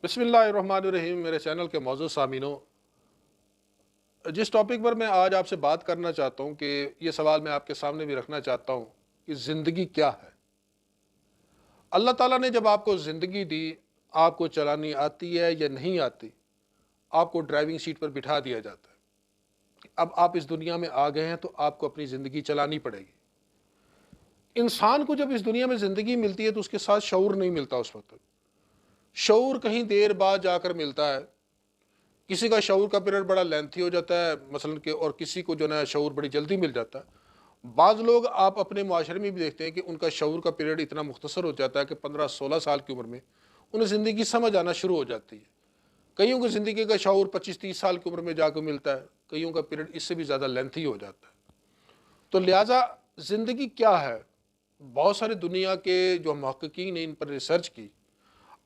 بسم اللہ الرحمن الرحیم۔ میرے چینل کے موضوع سامعینوں، جس ٹاپک پر میں آج آپ سے بات کرنا چاہتا ہوں کہ یہ سوال میں آپ کے سامنے بھی رکھنا چاہتا ہوں کہ زندگی کیا ہے؟ اللہ تعالیٰ نے جب آپ کو زندگی دی، آپ کو چلانی آتی ہے یا نہیں آتی، آپ کو ڈرائیونگ سیٹ پر بٹھا دیا جاتا ہے۔ اب آپ اس دنیا میں آ گئے ہیں تو آپ کو اپنی زندگی چلانی پڑے گی۔ انسان کو جب اس دنیا میں زندگی ملتی ہے تو اس کے ساتھ شعور نہیں ملتا۔ اس وقت شعور کہیں دیر بعد جا کر ملتا ہے۔ کسی کا شعور کا پیریڈ بڑا لینتھی ہو جاتا ہے مثلاً کہ، اور کسی کو جو ہے شعور بڑی جلدی مل جاتا ہے۔ بعض لوگ آپ اپنے معاشرے میں بھی دیکھتے ہیں کہ ان کا شعور کا پیریڈ اتنا مختصر ہو جاتا ہے کہ 15-16 سال کی عمر میں انہیں زندگی سمجھ آنا شروع ہو جاتی ہے۔ کئیوں کو زندگی کا شعور 25-30 سال کی عمر میں جا کے ملتا ہے، کئیوں کا پیریڈ اس سے بھی زیادہ لینتھی ہو جاتا ہے۔ تو لہٰذا زندگی کیا ہے؟ بہت سارے دنیا کے جو محققین نے ان پر ریسرچ کی۔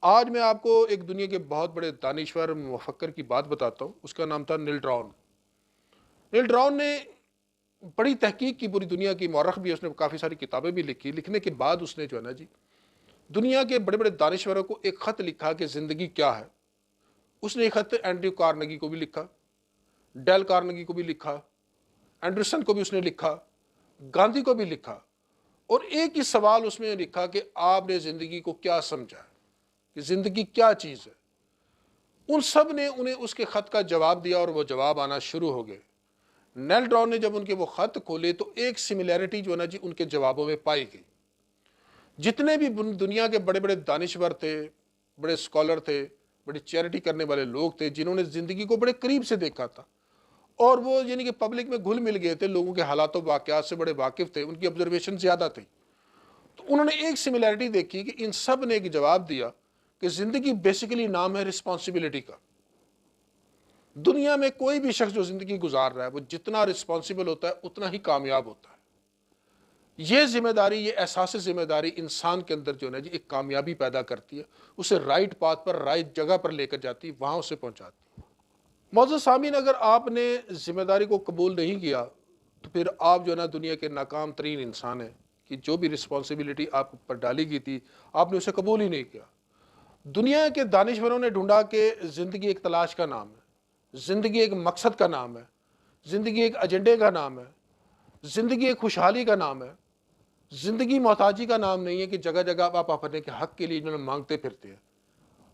آج میں آپ کو ایک دنیا کے بہت بڑے دانشور مفکر کی بات بتاتا ہوں۔ اس کا نام تھا نیل ڈراون۔ نیل ڈراون نے بڑی تحقیق کی، پوری دنیا کی، مورخ بھی، اس نے کافی ساری کتابیں بھی لکھی۔ لکھنے کے بعد اس نے جو ہے نا دنیا کے بڑے بڑے دانشوروں کو ایک خط لکھا کہ زندگی کیا ہے۔ اس نے ایک خط اینڈریو کارنگی کو بھی لکھا، ڈیل کارنگی کو بھی لکھا، اینڈرسن کو بھی اس نے لکھا، گاندھی کو بھی لکھا، اور ایک ہی سوال اس میں لکھا کہ آپ نے زندگی کو کیا سمجھا، کہ زندگی کیا چیز ہے۔ ان سب نے انہیں اس کے خط کا جواب دیا اور وہ جواب آنا شروع ہو گئے۔ نیل ڈراون نے جب ان کے وہ خط کھولے تو ایک سملیرٹی جو ہے نا ان کے جوابوں میں پائی گئی۔ جتنے بھی دنیا کے بڑے بڑے دانشور تھے، بڑے اسکالر تھے، بڑی چیریٹی کرنے والے لوگ تھے، جنہوں نے زندگی کو بڑے قریب سے دیکھا تھا، اور وہ یعنی کہ پبلک میں گھل مل گئے تھے، لوگوں کے حالات و واقعات سے بڑے واقف تھے، ان کی آبزرویشن زیادہ تھی، تو انہوں نے ایک سملیرٹی دیکھی کہ ان سب نے ایک جواب دیا کہ زندگی بیسیکلی نام ہے رسپانسبلٹی کا۔ دنیا میں کوئی بھی شخص جو زندگی گزار رہا ہے وہ جتنا رسپانسبل ہوتا ہے اتنا ہی کامیاب ہوتا ہے۔ یہ ذمہ داری، یہ احساس ذمہ داری انسان کے اندر جو ہے ایک کامیابی پیدا کرتی ہے، اسے رائٹ پاتھ پر، رائٹ جگہ پر لے کر جاتی ہے، وہاں اسے پہنچاتی ہے۔ معزز سامعین، اگر آپ نے ذمہ داری کو قبول نہیں کیا تو پھر آپ جو ہے نا دنیا کے ناکام ترین انسان ہیں، کہ جو بھی رسپانسبلٹی آپ پر ڈالی گئی تھی آپ نے اسے قبول ہی نہیں کیا۔ دنیا کے دانشوروں نے ڈھونڈا کہ زندگی ایک تلاش کا نام ہے، زندگی ایک مقصد کا نام ہے، زندگی ایک ایجنڈے کا نام ہے، زندگی ایک خوشحالی کا نام ہے، زندگی محتاجی کا نام نہیں ہے کہ جگہ جگہ آپ اپنے کے حق کے لیے جو مانگتے پھرتے ہیں۔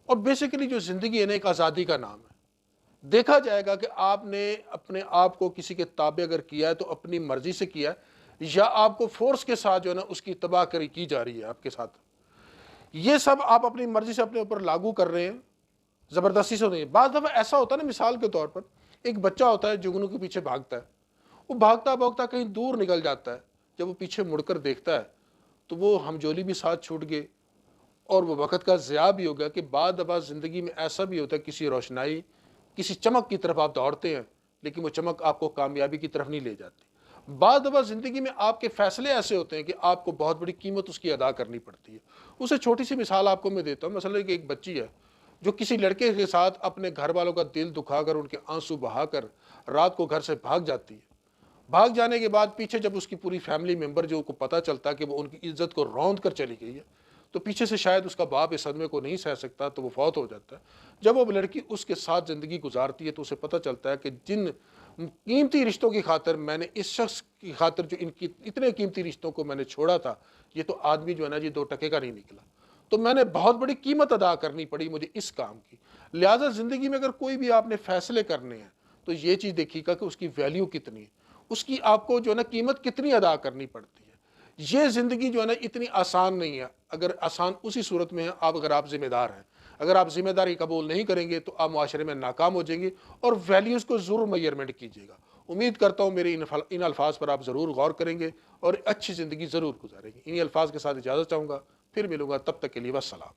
اور بیسیکلی جو زندگی ہے نا ایک آزادی کا نام ہے۔ دیکھا جائے گا کہ آپ نے اپنے آپ کو کسی کے تابع اگر کیا ہے تو اپنی مرضی سے کیا ہے، یا آپ کو فورس کے ساتھ جو ہے نا اس کی تباہ کاری کی جا رہی ہے آپ کے ساتھ۔ یہ سب آپ اپنی مرضی سے اپنے اوپر لاگو کر رہے ہیں، زبردستی سے نہیں ہے۔ بعض دفعہ ایسا ہوتا ہے نا، مثال کے طور پر ایک بچہ ہوتا ہے، جگنو کے پیچھے بھاگتا ہے، وہ بھاگتا بھاگتا کہیں دور نکل جاتا ہے، جب وہ پیچھے مڑ کر دیکھتا ہے تو وہ ہمجولی بھی ساتھ چھوٹ گئے اور وہ وقت کا ضیاع بھی ہو گیا۔ کہ بعض دفعہ زندگی میں ایسا بھی ہوتا ہے، کسی روشنائی، کسی چمک کی طرف آپ دوڑتے ہیں لیکن وہ چمک آپ کو کامیابی کی طرف نہیں لے جاتی۔ بعض دفعہ زندگی میں آپ کے فیصلے ایسے ہوتے ہیں کہ آپ کو بہت بڑی قیمت اس کی ادا کرنی پڑتی ہے۔ اسے چھوٹی سی مثال آپ کو میں دیتا ہوں۔ مثلا کہ ایک بچی ہے جو کسی لڑکے کے ساتھ اپنے گھر والوں کا دل دکھا کر، ان کے آنسو بہا کر رات کو گھر سے بھاگ جاتی ہے۔ بھاگ جانے کے بعد پیچھے جب اس کی پوری فیملی ممبر جو کو پتہ چلتا ہے کہ وہ ان کی عزت کو روند کر چلی گئی ہے، تو پیچھے سے شاید اس کا باپ اس صدمے کو نہیں سہ سکتا تو وہ فوت ہو جاتا ہے۔ جب وہ لڑکی اس کے ساتھ زندگی گزارتی ہے تو اسے پتہ چلتا ہے کہ جن قیمتی رشتوں کی خاطر میں نے اس شخص کی خاطر جو ان کی اتنے قیمتی رشتوں کو میں نے چھوڑا تھا، یہ تو آدمی جو ہے نا 2 ٹکے کا نہیں نکلا، تو میں نے بہت بڑی قیمت ادا کرنی پڑی مجھے اس کام کی۔ لہٰذا زندگی میں اگر کوئی بھی آپ نے فیصلے کرنے ہیں تو یہ چیز دیکھیے گا کہ اس کی ویلیو کتنی ہے، اس کی آپ کو جو ہے نا قیمت کتنی ادا کرنی پڑتی ہے۔ یہ زندگی جو ہے نا اتنی آسان نہیں ہے۔ اگر آسان اسی صورت میں ہے اگر آپ ذمہ دار ہیں۔ اگر آپ ذمہ داری قبول نہیں کریں گے تو آپ معاشرے میں ناکام ہو جائیں گے، اور ویلیوز کو ضرور میئرمنٹ کیجیے گا۔ امید کرتا ہوں میرے ان الفاظ پر آپ ضرور غور کریں گے اور اچھی زندگی ضرور گزاریں گے۔ انہی الفاظ کے ساتھ اجازت چاہوں گا، پھر ملوں گا، تب تک کے لیے والسلام۔